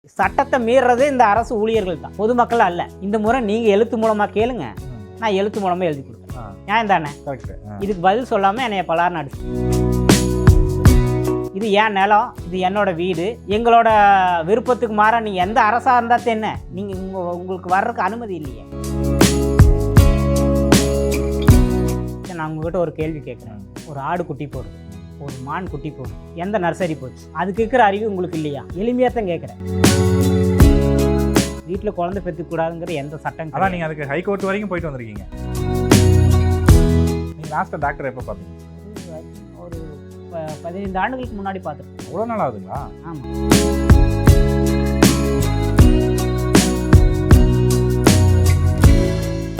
சட்டத்தை மீறது இந்த அரசு ஊழியர்கள் தான், பொதுமக்கள் அல்ல. இந்த முறை நீங்க எழுத்து மூலமா கேளுங்க, நான் எழுத்து மூலமா எழுதி கொடுக்குறேன். நியாயம் தானே? இதுக்கு பதில் சொல்லாம என்னைய பலார்னு அடிச்சு, இது என் நிலம், இது என்னோட வீடு, எங்களோட விருப்பத்துக்கு மாற நீ எந்த அரசா இருந்தா என்ன, நீங்க உங்களுக்கு வர்றதுக்கு அனுமதி இல்லையே. நான் உங்ககிட்ட ஒரு கேள்வி கேட்குறேன். ஒரு ஆடு குட்டி போடுது, ஒரு மான் குட்டி போகுது, எந்த நர்சரி போச்சு? அதுக்கு இருக்கிற அறிவு உங்களுக்கு இல்லையா? எளிமையாக தான் கேட்குறேன். வீட்டில் குழந்தை பெற்றுக்கூடாதுங்கிற எந்த சட்டம்? அதான் நீங்கள் அதுக்கு ஹைகோர்ட் வரைக்கும் போயிட்டு வந்திருக்கீங்க. நீங்கள் லாஸ்ட்டாக டாக்டர் எப்போ பார்த்தீங்க? ஒரு 15 ஆண்டுகளுக்கு முன்னாடி பார்த்துருக்கேன். அவ்வளோ நாள் ஆகுதுங்களா? ஆமாம்.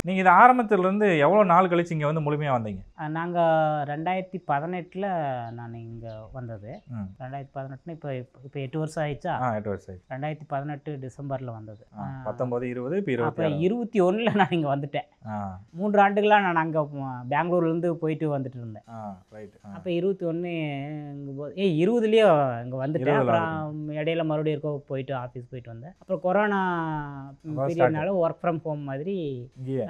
நீங்கள் இது ஆரம்பத்துலேருந்து எவ்வளோ நாள் கழிச்சு இங்கே வந்து முழுமையாக வந்தீங்க? நாங்கள் 2018 நான் இங்கே வந்தது. 2018 இப்போ 8 வருஷம் ஆயிடுச்சா? 8 வருஷம் ஆயிடுச்சு. 2018 டிசம்பரில் வந்தது. 19, 20, இப்போ அப்போ 21 நான் இங்கே வந்துட்டேன். 3 ஆண்டுகளாக நான் அங்கே பெங்களூர்லேருந்து போயிட்டு வந்துட்டு இருந்தேன். ரைட். அப்போ 21 இங்கே 20லேயே இங்கே வந்துட்டேன். அப்புறம் இடையில மறுபடியும் இருக்க போயிட்டு ஆஃபீஸ் போயிட்டு வந்தேன். அப்புறம் கொரோனா பீரியட்னால ஒர்க் ஃப்ரம் ஹோம் மாதிரி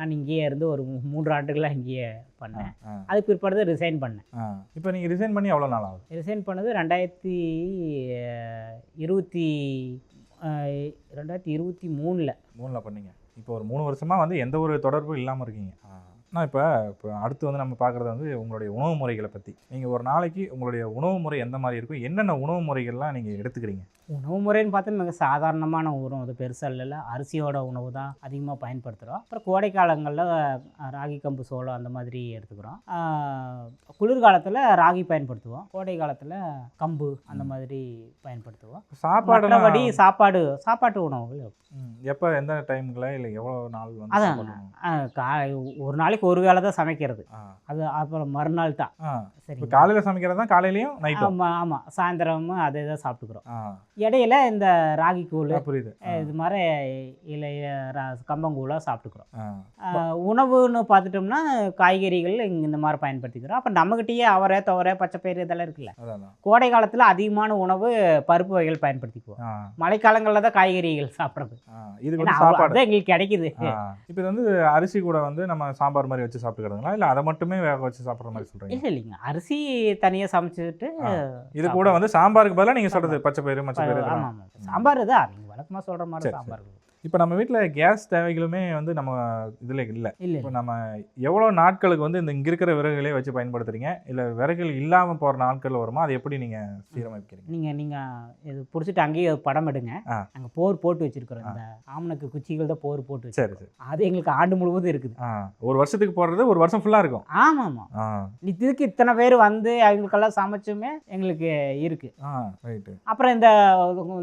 நான் இங்கேயே இருந்து ஒரு 3 ஆண்டுகளாக இங்கேயே பண்ணேன். அதுக்கு பிற்பாடு ரிசைன் பண்ணேன். இப்போ நீங்கள் ரிசைன் பண்ணி எவ்வளோ நாள் ஆகுது? ரிசைன் பண்ணது 2023 பண்ணீங்க. இப்போ ஒரு 3 வருஷமாக வந்து எந்த ஒரு தொடர்பும் இல்லாமல் இருக்கீங்க. நான் இப்போ அடுத்து வந்து நம்ம பார்க்குறது வந்து உங்களுடைய உணவு முறைகளை பற்றி. நீங்கள் ஒரு நாளைக்கு உங்களுடைய உணவு முறை எந்த மாதிரி இருக்கும், என்னென்ன உணவு முறைகள்லாம் நீங்கள் எடுத்துக்கிறீங்க? உணவு முறைன்னு பார்த்தா மிக சாதாரணமான உணவு, அது பெருசாக இல்லை. அரிசியோட உணவு தான் அதிகமாக பயன்படுத்துகிறோம். அப்புறம் கோடை காலங்களில் ராகி, கம்பு, சோளம் அந்த மாதிரி எடுத்துக்கிறோம். குளிர்காலத்தில் ராகி பயன்படுத்துவோம், கோடை காலத்தில் கம்பு அந்த மாதிரி பயன்படுத்துவோம். சாப்பாடு சாப்பாட்டு உணவுகள் எப்போ, எந்த டைமுக்குள்ள, இல்லை எவ்வளோ நாள் வந்து? அதான் ஒரு நாளைக்கு ஒரு வேளை தான் சமைக்கிறது. அது அப்புறம் மறுநாள் தான். சரி, காலையில் சமைக்கிறது தான், காலையிலையும் நைட்டும்? ஆமாம், சாயந்தரமும் அதே தான் சாப்பிட்டுக்கிறோம். இடையில இந்த ராகி கூழ், புரியுது, இது மாதிரி இல்லை கம்பங்கூழாக சாப்பிட்டுக்கிறோம். உணவுன்னு பார்த்துட்டோம்னா காய்கறிகள் இந்த மாதிரி பயன்படுத்திக்கிறோம். அப்போ நம்மகிட்டயே அவரை, துவரை, பச்சைப்பயிறு இதெல்லாம் இருக்குல்ல. கோடை காலத்தில் அதிகமான உணவு பருப்பு வகைகள் பயன்படுத்திக்குவோம். மழைக்காலங்களில் தான் காய்கறிகள் சாப்பிட்றது. இது சாப்பாடு தான் எங்களுக்கு கிடைக்குது. இப்போ இது வந்து அரிசி கூட வந்து நம்ம சாம்பார் மாதிரி வச்சு சாப்பிட்டுக்கிறதுங்களா, இல்லை அதை மட்டுமே வேக வச்சு சாப்பிட்ற மாதிரி சொல்கிறீங்க? இல்லை இல்லைங்க, அரிசி தனியாக சமைச்சிட்டு இது கூட வந்து சாம்பாருக்கு பதிலாக நீங்கள் சொல்கிறது பச்சைப்பயிறு, மச்சப்பயிறு. ஆமாம், சாம்பார் தான் நீங்கள் வழக்கமாக சொல்கிற மாதிரி சாம்பார். இப்போ நம்ம வீட்டில் கேஸ் தேவைகளுமே வந்து நம்ம இதில் இல்லை. இப்போ நம்ம எவ்வளோ நாட்களுக்கு வந்து இங்கே இருக்கிற விறகுகளே வச்சு பயன்படுத்துறீங்க, இல்லை விறகுகள் இல்லாமல் போகிற நாட்கள் வருமா? அதை எப்படி நீங்கள் சீரமைக்கிறீங்க? நீங்கள் இது பிடிச்சிட்டு அங்கேயே படம் எடுங்க. நாங்கள் போர் போட்டு வச்சுருக்கிறோம். இந்த ஆமணக்கு குச்சிகள் தான் போர் போட்டு. சரி சரி. அது எங்களுக்கு ஆண்டு முழுவதும் இருக்குது. ஒரு வருஷத்துக்கு போடுறது ஒரு வருஷம் ஃபுல்லாக இருக்கும். ஆமாம். இதுக்கு இத்தனை பேர் வந்து அவங்களுக்கெல்லாம் சமைச்சுமே எங்களுக்கு இருக்குது. ரைட்டு. அப்புறம்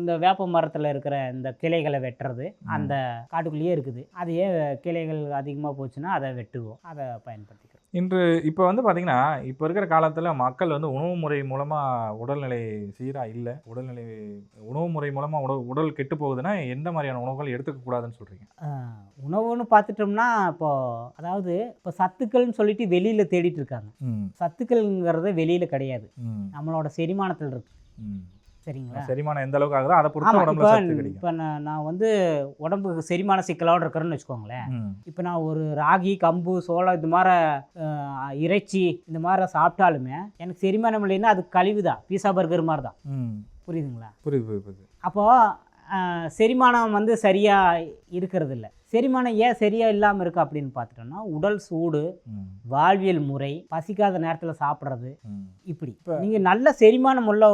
இந்த வேப்ப மரத்தில் இருக்கிற இந்த கிளைகளை வெட்டுறது அந்த காட்டுக்குள்ளேயே இருக்குது. அதையே கிளைகள் அதிகமாக போச்சுன்னா அதை வெட்டுவோம், அதை பயன்படுத்திக்கிறோம். இன்று இப்போ வந்து பார்த்தீங்கன்னா, இப்போ இருக்கிற காலத்தில் மக்கள் வந்து உணவு முறை மூலமாக உடல்நிலை சீராக இல்லை, உணவு முறை மூலமாக உடல் கெட்டு போகுதுன்னா எந்த மாதிரியான உணவுகள் எடுத்துக்கக்கூடாதுன்னு சொல்கிறீங்க? உணவுன்னு பார்த்துட்டோம்னா இப்போ சத்துக்கள்னு சொல்லிட்டு வெளியில் தேடிட்டு இருக்காங்க. சத்துக்கள்ங்கிறது வெளியில் கிடையாது, நம்மளோட செரிமானத்தில் இருக்கு. சரிங்களா? செரிமானம் எந்த அளவுக்கு ஆகுதோ அதை பொறுத்து உடம்புல சத்து கிடைக்கும். இப்போ நான் வந்து உடம்புக்கு செரிமான சிக்கலோடு இருக்கிறேன்னு வச்சுக்கோங்களேன். இப்போ நான் ஒரு ராகி, கம்பு, சோளம் இது மாதிரி இறைச்சி இந்த மாதிரி சாப்பிட்டாலுமே எனக்கு செரிமானம் இல்லைன்னா அது கழிவு தான், பீஸா பர்கர் மாதிரி தான். புரியுதுங்களா? புரியுது. அப்போது செரிமானம் வந்து சரியாக இருக்கிறது இல்லை. செரிமானம் ஏன் சரியாக இல்லாமல் இருக்குது அப்படின்னு பார்த்துட்டோம்னா, உடல் சூடு, வாழ்வியல் முறை, பசிக்காத நேரத்தில் சாப்பிட்றது, இப்படி. நீங்கள் நல்ல செரிமானம் உள்ள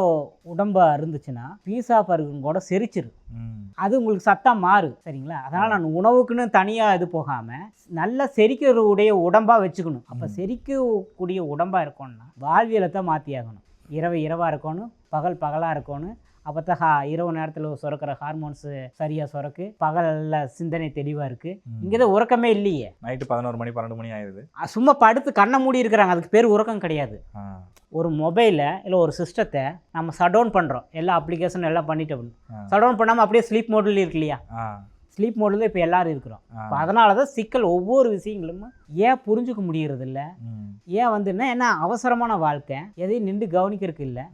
உடம்பா இருந்துச்சுன்னா பீஸா பர்கர் கூட செரிச்சிரு, அது உங்களுக்கு சத்தா மாறு. சரிங்களா? அதனால் நான் உணவுக்குன்னு தனியாக இது போகாமல் நல்ல செரிக்கக்கூடிய உடம்பாக வச்சுக்கணும். அப்போ செரிக்கக்கூடிய உடம்பாக இருக்கணும்னா வாழ்வியலை தான் மாற்றி ஆகணும். இரவாக இருக்கணும், பகலாக இருக்கணும். அப்போ தான் இரவு நேரத்தில் சுரக்கிற ஹார்மோன்ஸு சரியாக சுரக்கு, பகலில் சிந்தனை தெளிவாக இருக்குது. இங்கே தான் உறக்கமே இல்லையே. நைட்டு 11 மணி 12 மணி ஆயிடுது, சும்மா படுத்து கண்ணை மூடி இருக்கிறாங்க. அதுக்கு பேர் உறக்கம் கிடையாது. ஒரு மொபைலை இல்லை ஒரு சிஸ்டத்தை நம்ம ஷட் டவுன் பண்ணுறோம், எல்லா அப்ளிகேஷனும் எல்லாம் பண்ணிட்டு ஷட் டவுன் பண்ணாமல் அப்படியே ஸ்லீப் மோடில் இருக்கு இல்லையா? ஸ்லீப் மோடில் இப்போ எல்லாரும் இருக்கிறோம். இப்போ அதனால தான் சிக்கல். ஒவ்வொரு விஷயங்களும் ஏன் புரிஞ்சுக்க முடியறதில்ல, ஏன் வந்துன்னா என்ன அவசரமான வாழ்க்கை, எதையும் நின்று கவனிக்கிறதுக்கு இல்லை,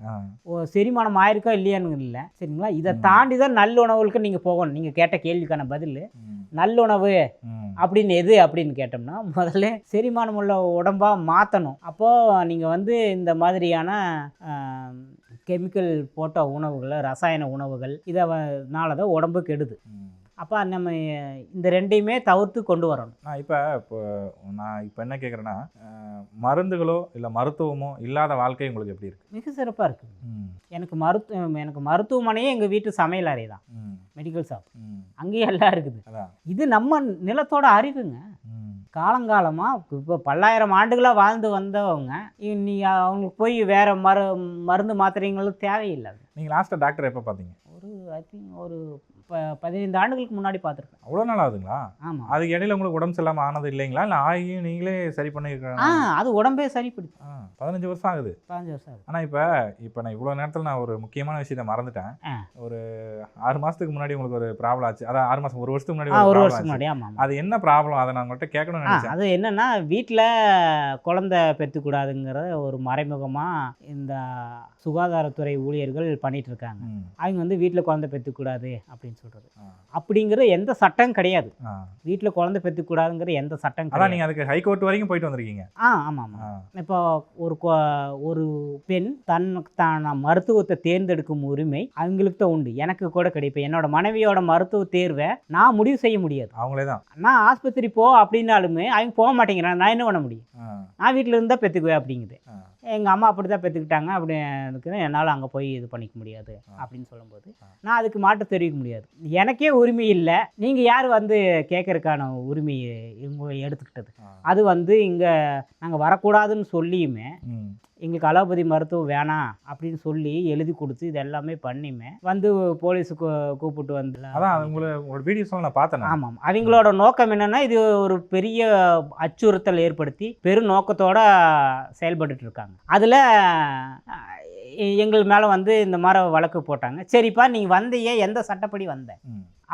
செரிமானம் ஆயிருக்கா இல்லையான்னு இல்லை. சரிங்களா? இதை தாண்டி தான் நல்லுணவுகளுக்கு நீங்கள் போகணும். நீங்கள் கேட்ட கேள்விக்கான பதில் நல்லுணவு அப்படின்னு எது அப்படின்னு கேட்டோம்னா, முதல்ல செரிமானம் உள்ள உடம்பாக மாற்றணும். அப்போது நீங்கள் வந்து இந்த மாதிரியான கெமிக்கல் போட்ட உணவுகள், ரசாயன உணவுகள் இதனால தான் உடம்பு கெடுது. அப்போ நம்ம இந்த ரெண்டையுமே தவிர்த்து கொண்டு வரணும். நான் இப்போ என்ன கேட்குறேன்னா, மருந்துகளோ இல்லை மருத்துவமோ இல்லாத வாழ்க்கை உங்களுக்கு எப்படி இருக்குது? மிக சிறப்பாக இருக்குது. எனக்கு மருத்துவமனையே எங்கள் வீட்டு சமையல் அறை தான், மெடிக்கல் ஷாப், அங்கேயும் எல்லாம் இருக்குது. இது நம்ம நிலத்தோட அறிவுங்க. காலங்காலமாக இப்போ பல்லாயிரம் ஆண்டுகளாக வாழ்ந்து வந்தவங்க நீ அவங்களுக்கு போய் வேறு மருந்து மாத்திரைங்களும் தேவையில்லை. நீங்கள் லாஸ்ட்டாக டாக்டர் எப்போ பார்த்தீங்க? ஐ திங்க் ஒரு 15 ஆண்டுகளுக்கு முன்னாடி பார்த்துருக்கேன். அவ்வளோ நாள் ஆகுதுங்களா? ஆமாம். அதுக்கு இடையில உங்களுக்கு உடம்பு சரியில்லாமல் ஆனது இல்லைங்களா? இல்லை ஆகியும் நீங்களே சரி பண்ணியிருக்கீங்க? அது உடம்பே சரிப்படுது. 15 வருஷம் ஆகுது. 15 வருஷம் ஆகுது. ஆனால் இப்போ நான் இவ்வளோ நேரத்தில் நான் ஒரு முக்கியமான விஷயத்தை மறந்துட்டேன். ஒரு 6 மாதத்துக்கு முன்னாடி உங்களுக்கு ஒரு ப்ராப்ளம் ஆச்சு. அதான் 6 மாதம், ஒரு வருஷத்துக்கு முன்னாடி. ஒரு வருஷத்துக்கு முன்னாடி. ஆமாம். அது என்ன ப்ராப்ளம்? அதை நான் உங்கள்கிட்ட கேட்கணும்னு நினைச்சேன். அது என்னன்னா, வீட்டில் குழந்தை பெற்றுக்கூடாதுங்கிற ஒரு மறைமுகமாக இந்த சுகாதாரத்துறை ஊழியர்கள் பண்ணிட்டு இருக்காங்க. அவங்க வந்து வீட்டில் குழந்தை பெற்றுக்கூடாது அப்படின்னு சொல்கிறது. அப்படிங்கிற எந்த சட்டம் கிடையாது. வீட்டில் குழந்தை பெற்றுக்கூடாதுங்கிற எந்த சட்டம் கிடையாது. நீங்கள் அதுக்கு ஹைகோர்ட் வரைக்கும் போயிட்டு வந்திருக்கீங்க. ஆமாம். இப்போ ஒரு பெண் தன்னுக்கான மருத்துவத்தை தேர்ந்தெடுக்கும் உரிமை அவங்களுக்கு தான் உண்டு. எனக்கு கூட கிடையாது. என்னோட மனைவியோட மருத்துவ தேர்வை நான் முடிவு செய்ய முடியாது. அவங்களே தான். நான் ஆஸ்பத்திரி போ அப்படின்னாலுமே அவங்க போக மாட்டேங்கிறாங்க. நான் என்ன பண்ண முடியும்? நான் வீட்டில் இருந்தால் பெற்றுக்குவேன் அப்படிங்குது. எங்கள் அம்மா அப்படி தான் பெற்றுக்கிட்டாங்க அப்படின்னு என்னால் அங்கே போய் இது பண்ணிக்க முடியாது அப்படின்னு சொல்லும்போது நான் அதுக்கு மாற்று தெரிவிக்க முடியாது. எனக்கே உரிமை இல்லை, நீங்கள் யார் வந்து கேட்கறதுக்கான உரிமையை இவங்க எடுத்துக்கிட்டது? அது வந்து இங்கே நாங்கள் வரக்கூடாதுன்னு சொல்லியுமே எங்களுக்கு அலோபதி மருத்துவம் வேணாம் அப்படின்னு சொல்லி எழுதி கொடுத்து இது எல்லாமே பண்ணியுமே வந்து போலீஸுக்கு கூப்பிட்டு வந்து அதான் உங்களோட வீடியோஸ்லாம் நான் பார்த்தேன். ஆமாம். அவங்களோட நோக்கம் என்னென்னா, இது ஒரு பெரிய அச்சுறுத்தல் ஏற்படுத்தி பெரும் நோக்கத்தோடு செயல்பட்டு இருக்காங்க. அதில் எங்கள் மேலே வந்து இந்த மாதிரி வழக்கு போட்டாங்க. சரிப்பா, நீங்கள் வந்தீங்க, எந்த சட்டப்படி வந்த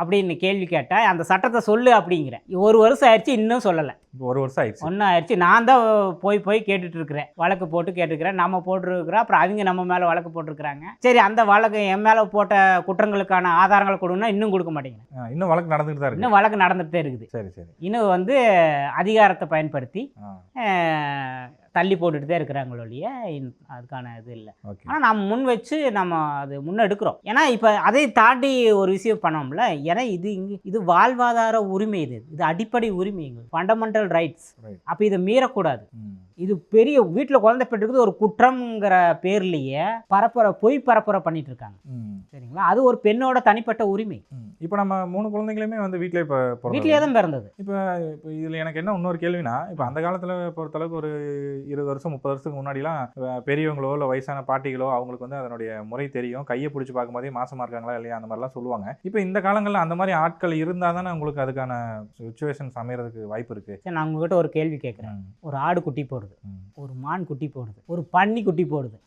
அப்படின்னு கேள்வி கேட்டால் அந்த சட்டத்தை சொல்லு அப்படிங்கிறேன். 1 வருஷம் ஆயிடுச்சு, இன்னும் சொல்லலை. 1 வருஷம் ஆயிடுச்சு. ஒன்றும் ஆயிடுச்சு. நான் தான் போய் கேட்டுட்டு இருக்கிறேன், வழக்கு போட்டு கேட்டுக்கிறேன். நம்ம போட்டுருக்குறோம், அப்புறம் அவங்க நம்ம மேலே வழக்கு போட்டிருக்கிறாங்க. சரி, அந்த வழக்கு என் மேலே போட்ட குற்றங்களுக்கான ஆதாரங்களை கொடுங்கன்னா இன்னும் கொடுக்க மாட்டேங்கிறேன். இன்னும் வழக்கு நடந்துகிட்டு தான் இருக்கு. இன்னும் வழக்கு நடந்துகிட்டே இருக்குது. சரி. இன்னும் வந்து அதிகாரத்தை பயன்படுத்தி தள்ளி போட்டுட்டு தான் இருக்கிறாங்களோடைய அதுக்கான இது இல்லை. ஆனால் நம்ம முன் வச்சு நம்ம அது முன்னெடுக்கிறோம். ஏன்னா இப்போ அதை தாண்டி ஒரு விஷயம் பண்ணோம்ல. ஏன்னா இது வாழ்வாதார உரிமை, இது அடிப்படை உரிமை, எங்களுக்கு ஃபண்டமெண்டல் ரைட்ஸ். அப்போ இதை மீறக்கூடாது. இது பெரிய வீட்டில் குழந்தை பெற்றுக்கிறது ஒரு குற்றம்ங்கிற பேர்லேயே பொய் பரப்புரை பண்ணிட்டு இருக்காங்க. சரிங்களா? அது ஒரு பெண்ணோட தனிப்பட்ட உரிமை. இப்போ நம்ம 3 குழந்தைங்களுமே வந்து வீட்டிலே தான் பிறந்தது. இப்போ இதில் எனக்கு என்ன இன்னொரு கேள்வினா, இப்போ அந்த காலத்தில் பொறுத்தளவுக்கு ஒரு 20 வருஷம் 30 வருஷத்துக்கு முன்னாடிலாம் பெரியவங்களோ இல்லை வயசான பாட்டிகளோ அவங்களுக்கு வந்து அதனுடைய முறை தெரியும். கையை பிடிச்சி பார்க்கும்போதே மாசமாக இருக்காங்களா இல்லையா அந்த மாதிரிலாம் சொல்லுவாங்க. இப்போ இந்த காலங்களில் அந்த மாதிரி ஆட்கள் இருந்தால் தானே உங்களுக்கு அதுக்கான சுச்சுவேஷன்ஸ் அமைகிறதுக்கு வாய்ப்பு இருக்குது. சரி, நான் உங்ககிட்ட ஒரு கேள்வி கேட்குறேன். ஒரு ஆடு குட்டி போடுது, ஒரு மான் குட்டி போடுது, ஒரு பன்னி குட்டி போடுது.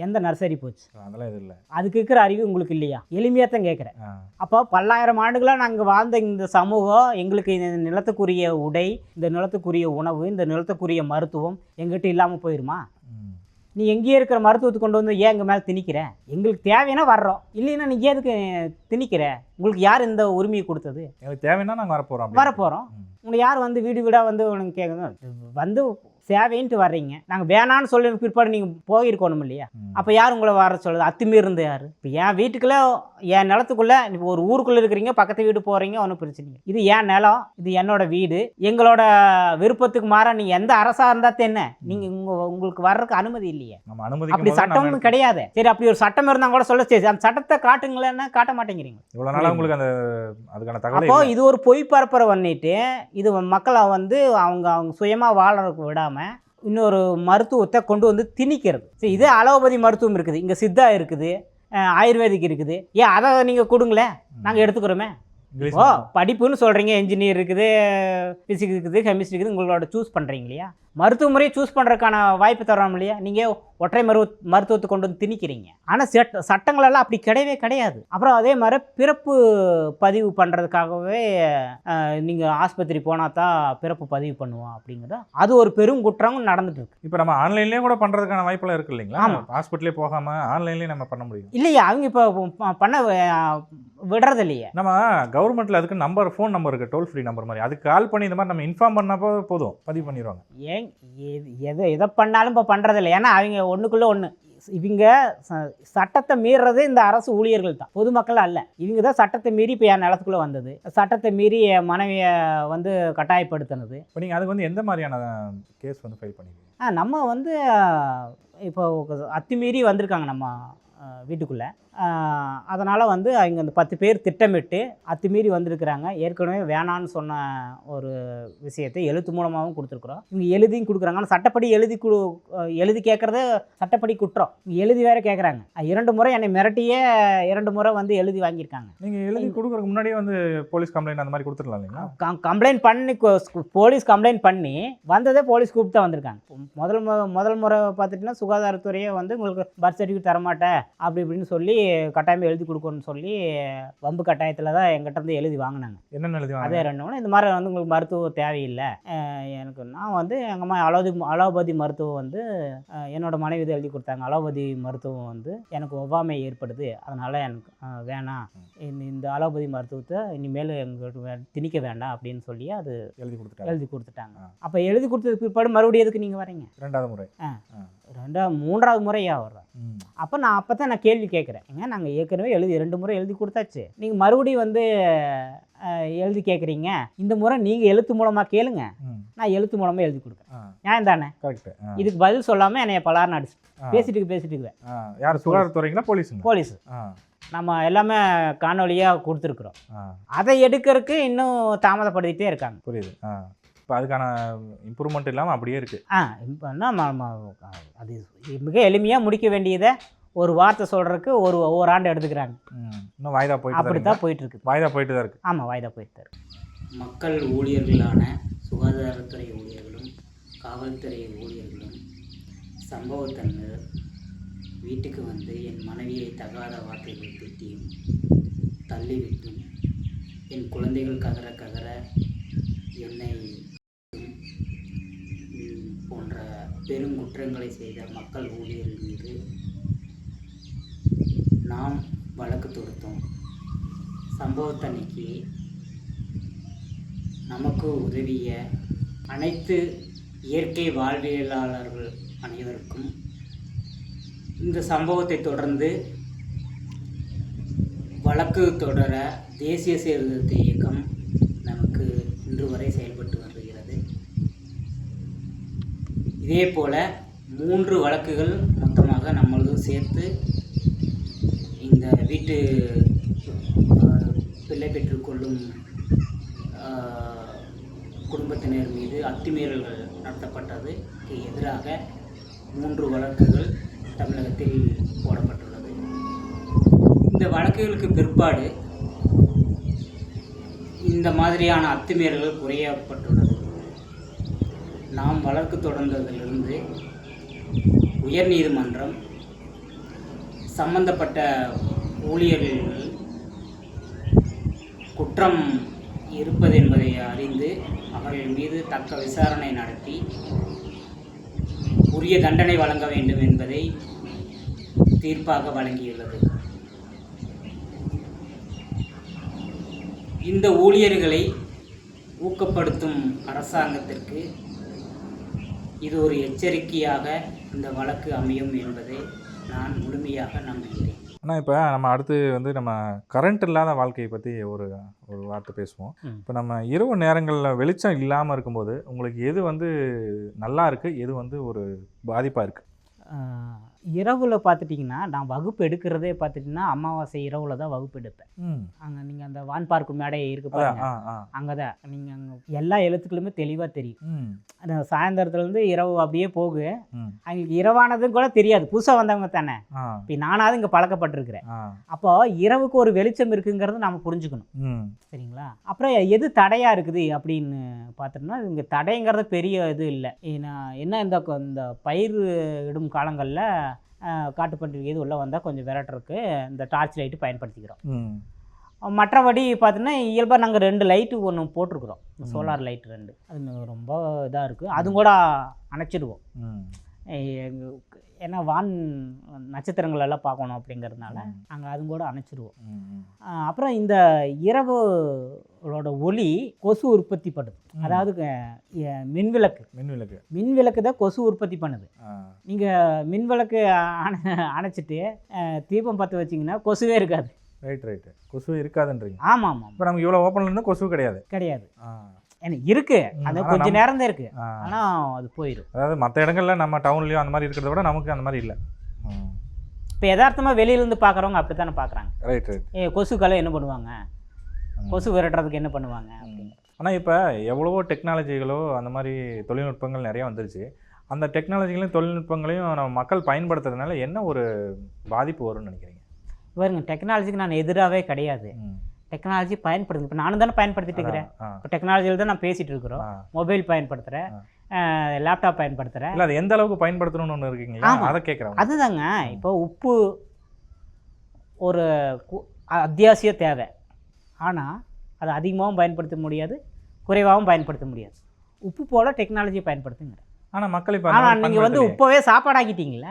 எந்த நர்சரி போச்சு? அதெல்லாம் இது இல்லை. அதுக்கு இருக்கிற அறிவு உங்களுக்கு இல்லையா? எளிமையாக தான் கேட்குறேன். அப்போ 10,000 ஆண்டுகளாக நாங்கள் வாழ்ந்த இந்த சமூகம் எங்களுக்கு இந்த நிலத்துக்குரிய உடை, இந்த நிலத்துக்குரிய உணவு, இந்த நிலத்துக்குரிய மருத்துவம் எங்கிட்ட இல்லாமல் போயிடுமா? நீ எங்கேயே இருக்கிற மருத்துவத்தை கொண்டு வந்து ஏன் எங்கள் மேலே திணிக்கிற? எங்களுக்கு தேவைன்னா வர்றோம், இல்லைன்னா நீ எதுக்கு திணிக்கிற? உங்களுக்கு யார் இந்த உரிமையை கொடுத்தது? எங்களுக்கு தேவைன்னா நாங்கள் வரப்போகிறோம். உங்களை யார் வந்து வீடு வீடாக வந்து உனக்கு கேட்குங்க வந்து சேவைன்ட்டு வர்றீங்க. நாங்கள் வேணான்னு சொல்லி பிற்பாடு நீங்கள் போயிருக்கணும் இல்லையா? அப்போ யார் உங்களை வர சொல்லுது? அத்துமீறி இருந்து யார்? இப்போ என் வீட்டுக்குள்ளே, என் நிலத்துக்குள்ளே, இப்போ ஒரு ஊருக்குள்ளே இருக்கிறீங்க, பக்கத்து வீடு போகிறீங்க, ஒன்றும் பிரச்சனை. இது என் நிலம், இது என்னோட வீடு. எங்களோட விருப்பத்துக்கு மாற நீங்கள் எந்த அரசாக இருந்தால் என்ன, நீங்கள் உங்களுக்கு வர்றதுக்கு அனுமதி இல்லையே. அப்படி சட்டம் கிடையாது. சரி, அப்படி ஒரு சட்டம் இருந்தால் கூட சொல்ல, சரி அந்த சட்டத்தை காட்டுங்களேன்னு காட்ட மாட்டேங்கிறீங்க. அப்போ இது ஒரு பொய் பரப்புரை பண்ணிட்டு இது மக்களை வந்து அவங்க சுயமாக வாழறதுக்கு விடாமல் இன்னொரு மருத்துவத்தை கொண்டு வந்து திணிக்கிறது. சரி, இதே அலோபதி மருத்துவம் இருக்குது, இங்கே சித்தா இருக்குது, ஆயுர்வேதிக் இருக்குது. ஏன் அதை நீங்கள் கொடுங்களேன், நாங்கள் எடுத்துக்கிறோமே. படிப்புன்னு சொல்கிறீங்க, இன்ஜினியர் இருக்குது, ஃபிசிக்ஸ் இருக்குது, கெமிஸ்ட்ரி இருக்குது, உங்களோட சூஸ் பண்ணுறீங்க இல்லையா? மருத்துவ முறையை சூஸ் பண்ணுறதுக்கான வாய்ப்பு தரோம் இல்லையா? நீங்கள் ஒற்றை மருத்துவத்தை கொண்டு வந்து திணிக்கிறீங்க. ஆனால் சட்டங்களெல்லாம் அப்படி கிடையவே கிடையாது. அப்புறம் அதே மாதிரி பிறப்பு பதிவு பண்ணுறதுக்காகவே நீங்கள் ஆஸ்பத்திரி போனால் தான் பிறப்பு பதிவு பண்ணுவோம் அப்படிங்கிறது அது ஒரு பெரும் குற்றம் நடந்துட்டு இருக்கு. இப்போ நம்ம ஆன்லைன்லேயே கூட பண்ணுறதுக்கான வாய்ப்பெல்லாம் இருக்குது இல்லைங்களா? ஹாஸ்பிட்டலே போகாமல் ஆன்லைன்லேயே நம்ம பண்ண முடியும் இல்லையா? அவங்க இப்போ பண்ண விடுறது இல்லையே. நம்ம கவர்மெண்ட்டில் அதுக்கு ஃபோன் நம்பர் இருக்குது, டோல் ஃப்ரீ நம்பர் மாதிரி. அதுக்கு கால் பண்ணி இந்த மாதிரி நம்ம இன்ஃபார்ம் பண்ணப்போ போதும், பதிவு பண்ணிடுவாங்க. ஏன் எதை பண்ணாலும் இப்போ பண்ணுறதில்ல. ஏன்னா அவங்க ஒன்றுக்குள்ளே ஒன்று, இவங்க சட்டத்தை மீறுறது இந்த அரசு ஊழியர்கள் தான், பொதுமக்கள் அல்ல. இவங்க தான் சட்டத்தை மீறி இப்போ என் நிலத்துக்குள்ளே வந்தது, சட்டத்தை மீறி என் மனைவியை வந்து கட்டாயப்படுத்தினது. இப்போ நீங்கள் அதுக்கு வந்து எந்த மாதிரியான கேஸ் வந்து ஃபைல் பண்ணிருக்கீங்க? நம்ம வந்து இப்போ அத்துமீறி வந்திருக்காங்க நம்ம வீட்டுக்குள்ளே. அதனால் வந்து அவங்க அந்த 10 பேர் திட்டமிட்டு அத்துமீறி வந்திருக்கிறாங்க. ஏற்கனவே வேணான்னு சொன்ன ஒரு விஷயத்தை எழுத்து மூலமாகவும் கொடுத்துருக்குறோம். இவங்க எழுதியும் கொடுக்குறாங்க. ஆனால் சட்டப்படி எழுதி கேட்குறது சட்டப்படி குற்றம். எழுதி வேறு கேட்குறாங்க. 2 முறை என்னை மிரட்டியே 2 முறை வந்து எழுதி வாங்கியிருக்காங்க. நீங்கள் எழுதி கொடுக்குறதுக்கு முன்னாடியே வந்து போலீஸ் கம்ப்ளைண்ட் அந்த மாதிரி கொடுத்துடலாம் இல்லைங்களா? கம்ப்ளைண்ட் பண்ணி போலீஸ் கம்ப்ளைண்ட் பண்ணி வந்ததே போலீஸ் கூப்பிட்டு தான் வந்திருக்காங்க. முதல் முறை பார்த்துட்டிங்கன்னா சுகாதாரத்துறையே வந்து உங்களுக்கு பர்த் சர்டிஃபிகேட் தரமாட்டேன் அப்படி இப்படின்னு சொல்லி கட்டாயமாக எழுதி கொடுக்கணும்னு சொல்லி வம்பு கட்டாயத்தில் தான் எங்கிட்ட இருந்து எழுதி வாங்கினாங்க. என்னென்ன எழுதி? அதே 2 முறை இந்த மாதிரி வந்து உங்களுக்கு மருத்துவம் தேவையில்லை, எனக்கு நான் வந்து எங்கள் அம்மா அலோபதி மருத்துவம் வந்து என்னோட மனைவி தான் எழுதி கொடுத்தாங்க. அலோபதி மருத்துவம் வந்து எனக்கு ஒவ்வாமை ஏற்படுது, அதனால் எனக்கு வேணாம், இந்த அலோபதி மருத்துவத்தை இனிமேல் எங்களுக்கு திணிக்க வேண்டாம் அப்படின்னு சொல்லி அது எழுதி கொடுத்துட்டாங்க. அப்போ எழுதி கொடுத்ததுக்கு பிற்பாடு மறுபடியும் எதுக்கு நீங்கள் வரீங்க? 2வது முறை 3வது முறையாக வர்றேன். அப்போ நான் கேள்வி கேட்குறேன், ஏங்க நாங்கள் ஏற்கனவே 2 முறை எழுதி கொடுத்தாச்சு, நீங்கள் மறுபடியும் வந்து எழுதி கேட்குறீங்க, இந்த முறை நீங்கள் எழுத்து மூலமாக கேளுங்க, நான் எழுத்து மூலமாக எழுதி கொடுக்குறேன், நியாயம் தானே? கரெக்ட். இதுக்கு பதில் சொல்லாமல் என்னைய பலார்னு அடிச்சு பேசிட்டு யார்? சுகாதாரத்துறைங்களா? போலீஸ். நம்ம எல்லாமே காணொலியாக கொடுத்துருக்குறோம். அதை எடுக்கிறதுக்கு இன்னும் தாமதப்படுத்திகிட்டே இருக்காங்க. புரியுது. இப்போ அதுக்கான இம்ப்ரூவ்மெண்ட் இல்லாமல் அப்படியே இருக்குது. அது மிக எளிமையாக முடிக்க வேண்டியதை ஒரு வார்த்தை சொல்கிறதுக்கு ஒரு ஆண்டு எடுத்துக்கிறாங்க. இன்னும் வாய்தா போயிட்டு அப்படி தான் போயிட்டுருக்கு. வாய்தா போயிட்டு தான் இருக்குது. ஆமாம், வாய்தா போயிட்டு தான் இருக்குது. மக்கள் ஊழியர்களான சுகாதாரத்துறை ஊழியர்களும் காவல்துறை ஊழியர்களும் சம்பவத்தன்று வீட்டுக்கு வந்து என் மனைவியை தகாத வார்த்தைகளை திட்டியும் தள்ளிவிட்டும் என் குழந்தைகள் கதற என்னை போன்ற பெருங்குற்றங்களை செய்த மக்கள் ஊழியர்கள் மீது நாம் வழக்கு தொடுத்தோம். சம்பவத்தன்னைக்கு நமக்கு உதவிய அனைத்து இயற்கை வாழ்வியலாளர்கள் அனைவருக்கும் இந்த சம்பவத்தை தொடர்ந்து வழக்கு தொடர தேசிய சீர்திருத்த இயக்கம் நமக்கு இன்று வரை செயல்பட்டு வருகிறது. இதே போல் 3 வழக்குகள் மொத்தமாக நம்மளது சேர்த்து இந்த வீட்டு பிள்ளை பெற்றுக்கொள்ளும் குடும்பத்தினர் மீது அத்துமீறல்கள் நடத்தப்பட்டதுக்கு எதிராக 3 வழக்குகள் தமிழகத்தில் போடப்பட்டுள்ளது. இந்த வழக்குகளுக்கு பிற்பாடு இந்த மாதிரியான அத்துமீறல்கள் குறையப்பட்டுள்ளது. நாம் வழக்கு தொடர்ந்ததிலிருந்து உயர்நீதிமன்றம் சம்பந்தப்பட்ட ஊழியர்கள் குற்றம் இருப்பது என்பதை அறிந்து அவர்கள் மீது தக்க விசாரணை நடத்தி உரிய தண்டனை வழங்க வேண்டும் என்பதை தீர்ப்பாக வழங்கியுள்ளது. இந்த ஊழியர்களை ஊக்கப்படுத்தும் அரசாங்கத்திற்கு இது ஒரு எச்சரிக்கையாக இந்த வழக்கு அமையும் என்பதை நான் முழுமையாக நம்புகிறேன். ஆனால் இப்போ நம்ம அடுத்து வந்து நம்ம கரண்ட் இல்லாத வாழ்க்கையை பற்றி ஒரு வார்த்தை பேசுவோம். இப்போ நம்ம இரவு நேரங்களில் வெளிச்சம் இல்லாமல் இருக்கும்போது உங்களுக்கு எது வந்து நல்லா இருக்குது, எது வந்து ஒரு பாதிப்பாக இருக்குது? இரவில் பார்த்துட்டிங்கன்னா நான் வகுப்பு எடுக்கிறதே பார்த்துட்டிங்கன்னா அமாவாசை இரவில் தான் வகுப்பு எடுப்பேன். அங்கே நீங்கள் அந்த வான்பார்க்கு மேடை இருக்கு பாருங்க, அங்கே தான் நீங்கள் அங்கே எல்லா எழுத்துக்களுமே தெளிவாக தெரியும். அந்த சாயந்தரத்துலேருந்து இரவு அப்படியே போகு, அவங்களுக்கு இரவானதும் கூட தெரியாது, புதுசாக வந்தவங்க தானே. இப்போ நானாவது இங்கே பழக்கப்பட்டிருக்கிறேன். அப்போ இரவுக்கு ஒரு வெளிச்சம் இருக்குங்கிறது நம்ம புரிஞ்சுக்கணும், சரிங்களா? அப்புறம் எது தடையாக இருக்குது அப்படின்னு பார்த்தோம்னா, இங்கே தடைங்கிறது பெரிய இது இல்லை. என்ன இந்த பயிர் இடும் காலங்களில் காட்டுப்பன்றி இது உள்ளே வந்தால் கொஞ்சம் விரட்டுறதுக்கு இந்த டார்ச் லைட்டு பயன்படுத்திக்கிறோம். மற்றபடி பார்த்தீங்கன்னா இயல்பாக நாங்கள் 2 லைட்டு ஒன்று போட்டிருக்குறோம், சோலார் லைட்டு 2. அது ரொம்ப இதாக இருக்குது, அதுவும் கூட அணைச்சிடுவோம். ஏன்னா வான் நட்சத்திரங்கள் எல்லாம் பார்க்கணும் அப்படிங்கிறதுனால நாங்கள் அதுவும் கூட அணைச்சிடுவோம். அப்புறம் இந்த இரவோட ஒளி கொசு உற்பத்தி பண்ணுது. அதாவது மின்விளக்கு தான் கொசு உற்பத்தி பண்ணுது. நீங்கள் மின்விளக்கு அணைச்சிட்டு தீபம் பற்ற வச்சிங்கன்னா கொசுவே இருக்காது. ரைட் கொசு இருக்காதுன்றீங்க? ஆமாம் ஆமாம். இப்போ நமக்கு இவ்வளோ ஓப்பனில் இருந்தால் கொசு கிடையாது. இருக்கு, அது கொஞ்ச நேரம் தான் இருக்கு, ஆனால் அது போயிடும். அதாவது மற்ற இடங்கள்ல நம்ம டவுன்லயும் அந்த மாதிரி இருக்கிறத விட நமக்கு அந்த மாதிரி இல்லை. இப்போ யதார்த்தமாக வெளியிலேருந்து பார்க்குறவங்க அப்படி தானே பார்க்குறாங்க. ரைட் கொசுக்களை என்ன பண்ணுவாங்க, கொசு விரட்டுறதுக்கு என்ன பண்ணுவாங்க அப்படின்னு. ஆனால் இப்போ எவ்வளவோ டெக்னாலஜிகளோ அந்த மாதிரி தொழில்நுட்பங்கள் நிறைய வந்துருச்சு. அந்த டெக்னாலஜிகளையும் தொழில்நுட்பங்களையும் நம்ம மக்கள் பயன்படுத்துறதுனால என்ன ஒரு பாதிப்பு வரும்னு நினைக்கிறீங்க? பாருங்க, டெக்னாலஜிக்கு நான் எதிராகவே கிடையாது. டெக்னாலஜி பயன்படுத்து, இப்போ நானும் தானே பயன்படுத்திட்டு இருக்கிறேன். இப்போ டெக்னாலஜியில் தான் நான் பேசிகிட்டு இருக்கிறோம். மொபைல் பயன்படுத்துகிறேன், லேப்டாப் பயன்படுத்துகிறேன். இல்லை, அது எந்த அளவுக்கு பயன்படுத்தணும்னு ஒன்று இருக்குங்களா, அதை கேட்குறேன். அதுதாங்க, இப்போ உப்பு ஒரு அத்தியாவசிய தேவை, ஆனால் அதை அதிகமாகவும் பயன்படுத்த முடியாது, குறைவாகவும் பயன்படுத்த முடியாது. உப்பு போல் டெக்னாலஜியை பயன்படுத்துங்க. ஆனால் மக்கள் இப்போ நீங்கள் வந்து உப்பவே சாப்பாடாக்கிட்டீங்களா?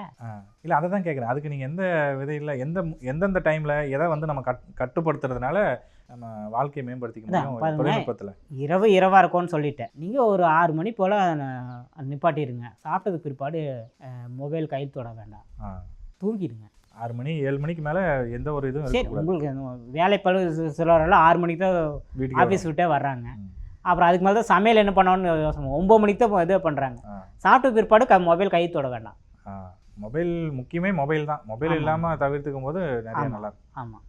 இல்லை, அதை தான் கேட்குறேன். அதுக்கு நீங்கள் எந்த விதையில் எந்தெந்த டைமில் எதை வந்து நம்ம கட்டுப்படுத்துறதுனால நம்ம வாழ்க்கையை மேம்படுத்திக்க முடியும் தொழில்நுட்பத்தில்? இரவாக இருக்கும்னு சொல்லிட்டேன். நீங்கள் ஒரு 6 மணி போல் நிப்பாட்டிடுங்க. சாப்பிட்டதுக்கு பிற்பாடு மொபைல் கையில் தொட வேண்டாம், தூங்கிடுங்க. 6 மணி 7 மணிக்கு மேலே எந்த ஒரு இதுவும் சரி. உங்களுக்கு வேலைப்பழு சிலரெல்லாம் 6 மணிக்கு தான் ஆஃபீஸ் விட்டே வர்றாங்க. அப்புறம் அதுக்கு மேலே தான் சமையல் என்ன பண்ணணும்னு யோசனை, 9 மணிக்கு தான் இது பண்ணுறாங்க. சாப்பிட்ட பிற்பாடு மொபைல் கை தொட வேண்டாம். மொபைல் முக்கியமே மொபைல் தான். மொபைல் இல்லாமல் தவிர்த்துக்கும் போது நிறைய நல்லா இருக்கும். ஆமாம்.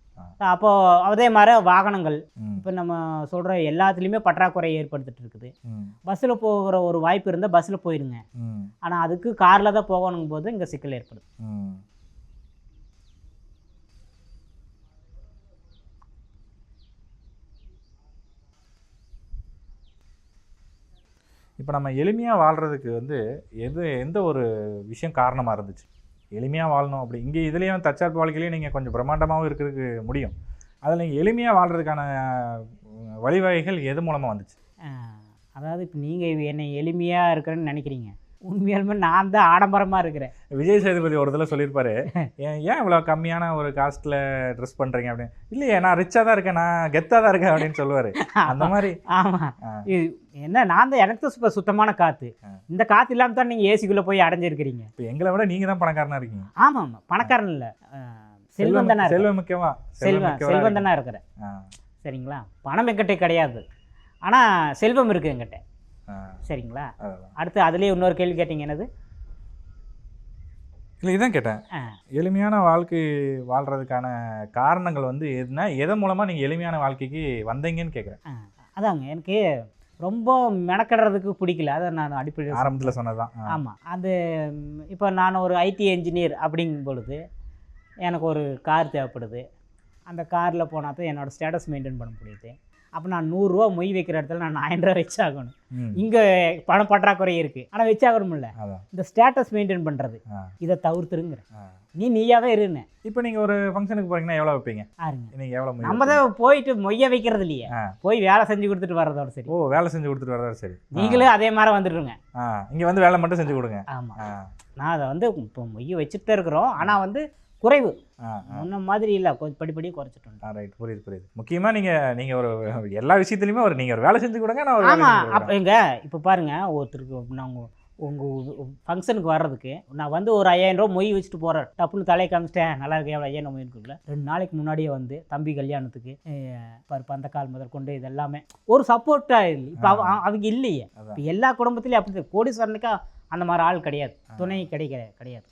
அப்போது அதே மாதிரி வாகனங்கள் இப்போ நம்ம சொல்கிற எல்லாத்துலேயுமே பற்றாக்குறை ஏற்படுத்திட்டு இருக்குது. பஸ்ஸில் போகிற ஒரு வாய்ப்பு இருந்தால் பஸ்ஸில் போயிடுங்க, ஆனால் அதுக்கு காரில் தான் போகணும் போது இங்கே சிக்கல் ஏற்படுது. இப்போ நம்ம எளிமையாக வாழ்கிறதுக்கு வந்து எந்த ஒரு விஷயம் காரணமாக இருந்துச்சு? எளிமையாக வாழணும் அப்படி இங்கே இதுலேயும் தற்சார்பு வாழ்க்கையிலையும் நீங்கள் கொஞ்சம் பிரம்மாண்டமாகவும் இருக்கிறதுக்கு முடியும். அதில் நீங்கள் எளிமையாக வாழ்கிறதுக்கான வழிவகைகள் எது மூலமாக வந்துச்சு? அதாவது இப்போ நீங்கள் என்னை எளிமையாக இருக்கிறேன்னு நினைக்கிறீங்க, உண்மையாலுமே நான் தான் ஆடம்பரமாக இருக்கிறேன். விஜய் சேதுபதி ஒரு இதில் சொல்லியிருப்பாரு, ஏன் இவ்வளோ கம்மியான ஒரு காஸ்ட்டில் ட்ரெஸ் பண்ணுறீங்க அப்படின்னு. இல்லையே, நான் ரிச்சாக தான் இருக்கேன், நான் கெத்தாக தான் இருக்கேன் அப்படின்னு சொல்லுவார். அந்த மாதிரி. ஆமாம், என்ன நான் தான், எனக்கு தான் சுத்தமான காற்று. இந்த காற்று இல்லாமல் தான் நீங்கள் ஏசிக்குள்ளே போய் அடைஞ்சிருக்கிறீங்க. இப்போ எங்களை விட நீங்கள் தான் பணக்காரனாக இருக்கீங்க. ஆமாம் ஆமாம், பணக்காரன் இல்லை, செல்வம் தானே. செல்வம் முக்கியமா? செல்வம் தானே இருக்கிறேன், சரிங்களா? பணம் என்கிட்ட கிடையாது, ஆனால் செல்வம் இருக்குது என்கிட்ட, சரிங்களா? அடுத்து அதுலேயே இன்னொரு கேள்வி கேட்டீங்க, என்னது? இல்லை, இதான் கேட்டேன். எளிமையான வாழ்க்கை வாழ்கிறதுக்கான காரணங்கள் வந்து எதுனா, எதன் மூலமாக நீங்கள் எளிமையான வாழ்க்கைக்கு வந்தீங்கன்னு கேட்குறேன். அதாங்க, எனக்கு ரொம்ப மெனக்கிடுறதுக்கு பிடிக்கல, அதை நான் அடிப்படையில் ஆரம்பத்தில் சொன்னதான். ஆமாம், அது இப்போ நான் ஒரு ஐடி என்ஜினியர் அப்படிங்கும் பொழுது எனக்கு ஒரு கார் தேவைப்படுது. அந்த காரில் போனால் தான் என்னோடய ஸ்டேட்டஸ் மெயின்டைன் பண்ண முடியுது. அப்போ நான் 100 ரூபா மொய் வைக்கிற இடத்துல நான் 1000 ரூபா வச்சாகணும். இங்கே பணம் பற்றாக்குறை இருக்குது, ஆனால் வச்சாகணும் இல்லை. இந்த ஸ்டேட்டஸ் மெயின்டைன் பண்ணுறது இதை தவிர்த்துருங்க. நீயாவே இருன்னு. இப்போ நீங்கள் ஒரு ஃபங்க்ஷனுக்கு போகிறீங்கன்னா எவ்வளோ வைப்பீங்க? நீங்கள் எவ்வளோ? நம்ம தான் போயிட்டு மொய்ய வைக்கிறது இல்லையே, போய் வேலை செஞ்சு கொடுத்துட்டு வர்றதோட சரி. ஓ, வேலை செஞ்சு கொடுத்துட்டு வர்றதோட சரி. நீங்களே அதே மாதிரி வந்துடுங்க. இங்கே வந்து வேலை மட்டும் செஞ்சு கொடுங்க. ஆமாம், நான் அதை வந்து இப்போ மொய்ய வச்சுட்டு தான் இருக்கிறோம், ஆனால் வந்து குறைவு முன்ன மாதிரி இல்லை, கொஞ்சம் படிப்படியாக குறைச்சிட்டோம். ரைட், புரியுது. முக்கியமாக நீங்கள் ஒரு எல்லா விஷயத்துலையுமே நீங்கள் ஒரு வேலை செஞ்சு கொடுங்க. நான் ஆமாம், அப்போ இப்போ பாருங்கள், ஒருத்தருக்கு நாங்கள் உங்கள் ஃபங்க்ஷனுக்கு வர்றதுக்கு நான் வந்து ஒரு 5000 ரூபா மொய் வச்சுட்டு போகிறேன், டப்புன்னு தலையை காமிச்சிட்டேன், நல்லா இருக்கு, எவ்வளோ 5000 மொய் இருக்குல்ல. 2 நாளைக்கு முன்னாடியே வந்து தம்பி கல்யாணத்துக்கு பந்தக்கால் முதற்கொண்டு இதெல்லாமே ஒரு சப்போர்ட்டாக இல்லை. இப்போ அவங்க இல்லையே. இப்போ எல்லா குடும்பத்துலேயும் அப்படி கோடீஸ்வரனுக்கா அந்த மாதிரி ஆள் கிடையாது, துணை கிடையாது.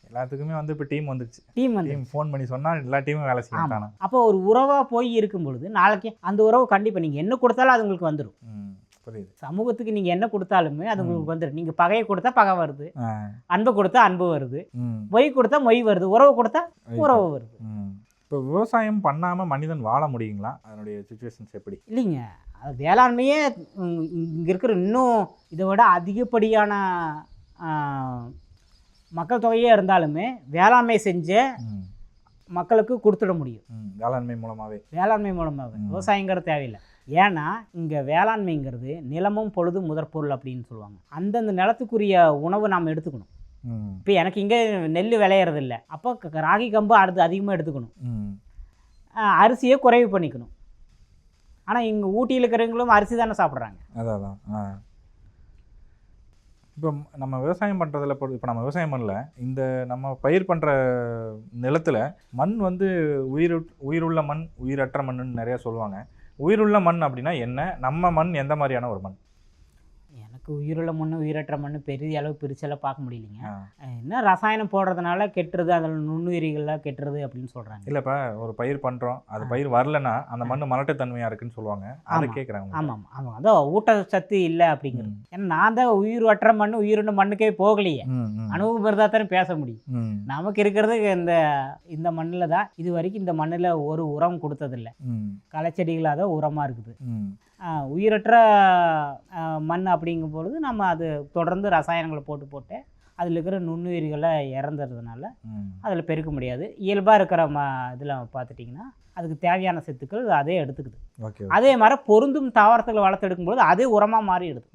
எல்லாத்துக்குமே வந்து இப்போ டீம் வந்துருச்சு. டீம் ஃபோன் பண்ணி சொன்னால் எல்லா டீமும் வேலை செய்யணும். அப்போ ஒரு உறவாக போய் இருக்கும் பொழுது நாளைக்கு அந்த உறவு கண்டிப்பாக நீங்கள் என்ன கொடுத்தாலும் அது உங்களுக்கு வந்துடும். புரியுது. சமூகத்துக்கு நீங்கள் என்ன கொடுத்தாலுமே அது உங்களுக்கு வந்துடும். நீங்கள் பகையை கொடுத்தா பகை வருது, அன்பு கொடுத்தா அன்பு வருது, மொய் கொடுத்தா மொய் வருது, உறவு கொடுத்தா உறவு வருது. இப்போ விவசாயம் பண்ணாமல் மனிதன் வாழ முடியுங்களா? அதனுடைய சுச்சுவேஷன்ஸ் எப்படி? இல்லைங்க, அது வேளாண்மையே இங்கே இருக்கிற இன்னும் இதை விட அதிகப்படியான மக்கள் தொகையே இருந்தாலுமே வேளாண்மை செஞ்ச மக்களுக்கு கொடுத்துட முடியும். வேளாண்மை மூலமாகவே விவசாயங்கிறது தேவையில்லை. ஏன்னா இங்கே வேளாண்மைங்கிறது நிலமும் பொழுதும் முதற்பொருள் அப்படின்னு சொல்லுவாங்க. அந்தந்த நிலத்துக்குரிய உணவு நாம் எடுத்துக்கணும். இப்போ எனக்கு இங்கே நெல் விளையிறது இல்லை, அப்போ ராகி கம்பு அடுத்து அதிகமாக எடுத்துக்கணும், அரிசியை குறைவு பண்ணிக்கணும். ஆனால் இங்கே ஊட்டியில் இருக்கிறவங்களும் அரிசி தானே சாப்பிட்றாங்க. அதான் இப்போ நம்ம விவசாயம் பண்ணுறதுல இப்போ நம்ம விவசாயம் பண்ணல, இந்த நம்ம பயிர் பண்ணுற நிலத்தில் மண் வந்து உயிருள்ள மண், உயிரற்ற மண்ணுன்னு நிறையா சொல்லுவாங்க. உயிருள்ள மண் அப்படின்னா என்ன? நம்ம மண் எந்த மாதிரியான ஒரு மண்? எனக்கு உயிருள்ள மண் உயிரற்ற மண் பெரிய அளவு பிரிச்செல்லாம் பார்க்க முடியலைங்க. என்ன ரசாயனம் போடுறதுனால கெட்டுறது, அதில் நுண்ணுயிரிகள்லாம் கெட்டுறது அப்படின்னு சொல்கிறாங்க. இல்லைப்பா, ஒரு பயிர் பண்ணுறோம், அது பயிர் வரலன்னா அந்த மண் மலட்டுத்தன்மையாக இருக்குன்னு சொல்லுவாங்க. அதை கேட்குறாங்க. ஆமாம், அதான் ஊட்டச்சத்து இல்லை அப்படிங்கிறது. ஏன்னா நான் தான் உயிரற்ற மண் உயிருள்ள மண்ணுக்கே போகலையே, அனுபவம் இருந்தால் தானே பேச முடியும். நமக்கு இருக்கிறது இந்த மண்ணில் தான். இது வரைக்கும் இந்த மண்ணில் ஒரு உரம் கொடுத்ததில்லை, களைச்செடிகளாக தான் உரமாக இருக்குது. உயிரற்ற மண் அப்படிங்கும் பொழுது நம்ம அது தொடர்ந்து ரசாயனங்களை போட்டு அதில் இருக்கிற நுண்ணுயிரிகளை இறந்துறதுனால அதில் பெருக்க முடியாது. இயல்பாக இருக்கிற இதில் பார்த்துட்டிங்கன்னா அதுக்கு தேவையான சத்துக்கள் அதே எடுத்துக்குது. அதே மாதிரி பொருந்தும் தாவரத்துகளை வளர்த்தெடுக்கும்போது அதே உரமாக மாறி எடுத்து